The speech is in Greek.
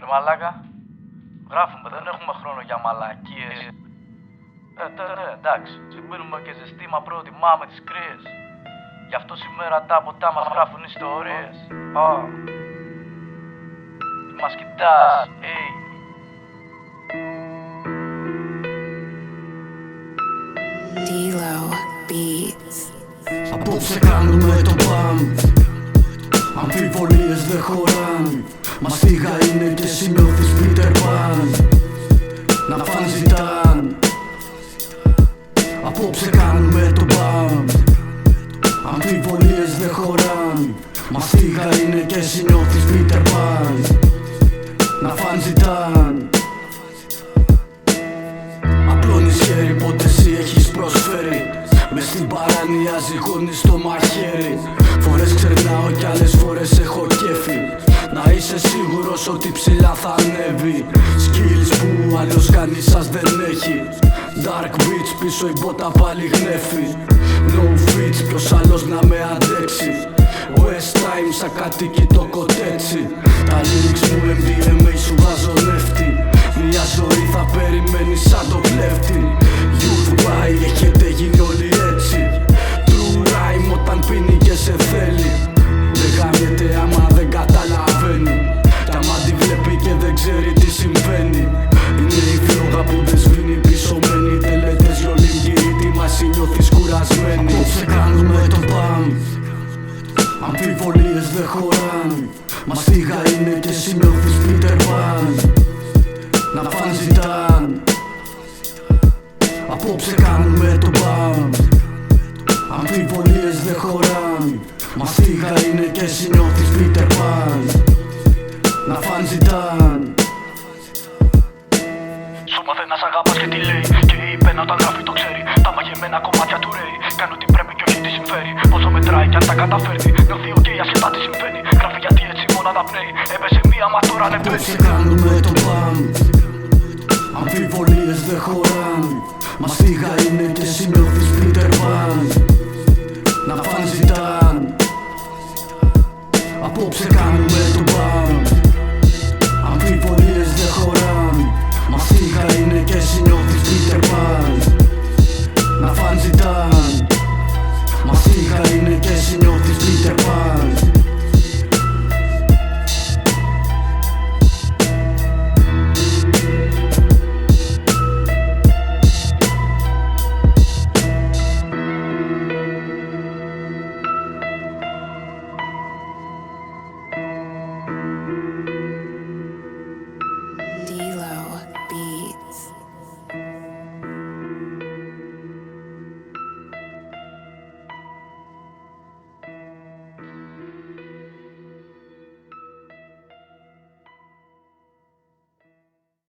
Ρε μαλάκα, γράφουμε, δεν έχουμε χρόνο για μαλακίες. Ναι, εντάξει, συμπίνουμε και ζεστή, μα προτιμάμε τις κρύες. Γι' αυτό σήμερα τα ποτά μας γράφουν ιστορίες. Μας κοιτάς, D-Lo Beats. Απόψε κάνουμε το μπαμ, αμφιβολίες δεν χωράν. Μαστίγα είναι και εσύ νιώθεις Peter Pan. Να φαν ζητάν. Απόψε κάνουμε το μπαμ, αμφιβολίες δεν χωράν. Μαστίγα είναι και εσύ νιώθεις Peter Pan. Να φαν ζητάν. Απλώνεις χέρι πότε εσύ έχεις προσφέρει. Μες στην παράνοια ζυγώνεις το μαχαίρι. Φορές ξερνάω κι άλλες φορές έχω κέφι. Να είσαι σίγουρος ότι ψηλά θα ανέβει. Skills που άλλος κανείς σας δεν έχει. Dark beach πίσω η μπότα πάλι γνέφει. No fits ποιος άλλος να με αντέξει. West time σαν κατοίκι το κοτέτσι. Τα lyrics μου MDMA σου βάζω νεύτη. Μια ζωή θα περιμένει σαν το κλέφτη. Youth why έχετε γίνει όλοι έτσι. True rhyme όταν πίνει και σε θέλει. Δεν γάμιεται άμα δεν καταλαβαίνει. Κι άμα τη βλέπει και δεν ξέρει τι συμβαίνει. Είναι η φλόγα που δεν σβήνει πισωμένη. Τελετές γιολίγκυρη μα εσύ νιώθεις κουρασμένη. Απόψε κάνουμε το μπαμ, αμφιβολίες δεν χωράν. Μαστίγα είναι και εσύ νιώθεις Peter Pan. Να φαν ζητάν. Απόψε κάνουμε το μπαμ, αμφιβολίες δεν χωράν. Μαστίγα είναι και εσύ νιώθεις Peter Pan. Να φαν ζητάν. Σου μάθε να σ' αγαπάς και τι λέει. Και είπε να όταν γράφει το ξέρει. Τα μαγεμένα κομμάτια του ρέει. Κάνει ό,τι πρέπει και όχι τι συμφέρει. Πόσο μετράει κι αν τα καταφέρνει. Νιώθει οκ ασχετά τι συμβαίνει. Γράφει γιατί έτσι μόνο αναπνέει. Έπεσε μία μα τώρα ανεβαίνει. Απόψε κάνουμε το μπαμ, αμφιβολίες δεν χωράν. Μαστίγα είναι και εσύ νιώθεις Peter Pan. Να φαν ζητάν. Απόψε κάνουμε το μπαμ,